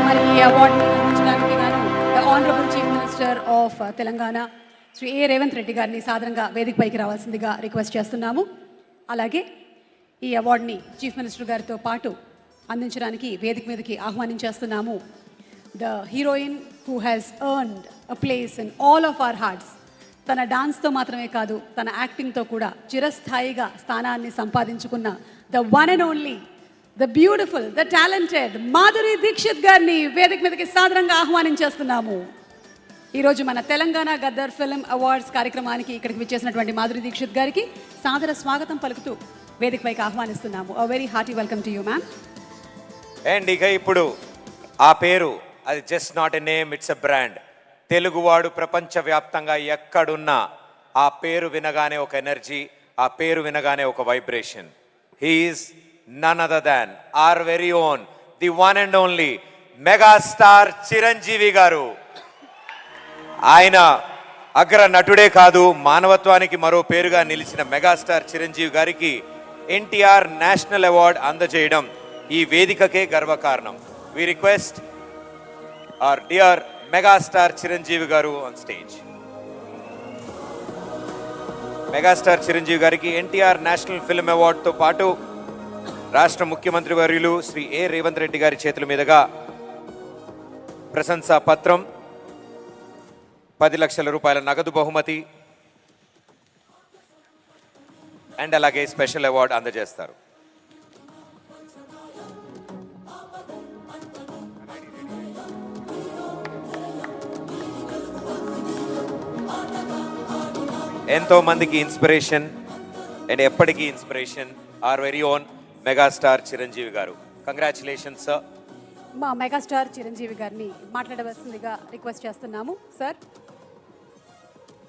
మరి ఈ అవార్డుని అందించడానికి గాను the honourable chief minister of Telangana Shri A Revanth Reddy గారిని సాదరంగా వేదికపైకి రావాల్సిందిగా రిక్వెస్ట్ చేస్తున్నాము. అలాగే ఈ అవార్డుని చీఫ్ మినిస్టర్ గారితో పాటు అందించడానికి వేదిక మీదకి ఆహ్వానించేస్తున్నాము the heroine who has earned a place in all of our hearts. తన డాన్స్తో మాత్రమే కాదు, తన యాక్టింగ్తో కూడా చిరస్థాయిగా స్థానాన్ని సంపాదించుకున్న the one and only, the beautiful, the talented Madhuri Dixit గారిని వేదిక మీదకి సాదరంగా ఆహ్వానించేస్తున్నాము. ఈరోజు మన తెలంగాణ గద్దర్ ఫిల్మ్ అవార్డ్స్ కార్యక్రమానికి ఇక్కడికి విచ్చేసినటువంటి మాధురి దీక్షిత్ గారికి సాదర స్వాగతం పలుకుతూ వేదికపైకి ఆహ్వానిస్తున్నాము. A very hearty welcome to you ma'am. And ఇక ఇప్పుడు ఆ పేరు, అది just not a name, it's a brand. తెలుగువాడు ప్రపంచవ్యాప్తంగా ఎక్కడున్నా ఆ పేరు వినగానే ఒక ఎనర్జీ, ఆ పేరు వినగానే ఒక vibration. He's none other than our very own, the one and only megastar Chiranjeevi garu. ఆయన అగ్ర నటుడే కాదు, మానవత్వానికి మరో పేరుగా నిలిచిన మెగాస్టార్ చిరంజీవి గారికి ఎన్టీఆర్ నేషనల్ అవార్డు అందజేయడం ఈ వేదికకే గర్వకారణం. We request our dear megastar Chiranjeevi garu on stage. Megastar Chiranjeevi గారికి ఎన్టీఆర్ నేషనల్ ఫిల్మ్ అవార్డుతో పాటు రాష్ట్ర ముఖ్యమంత్రి వర్యులు శ్రీ ఏ రేవంత్ రెడ్డి గారి చేతుల మీదుగా ప్రశంసా పత్రం, 10 లక్షల రూపాయల నగదు బహుమతి అండ్ అలాగే స్పెషల్ అవార్డు అందజేస్తారు. ఎంతో మందికి ఇన్స్పిరేషన్ అండ్ ఎప్పటికీ inspiration our very own megastar Chiranjeevi garu. Congratulations sir. మా మెగాస్టార్ చిరంజీవి గారిని మాట్లాడవలసిందిగా రిక్వెస్ట్ చేస్తున్నాము సార్.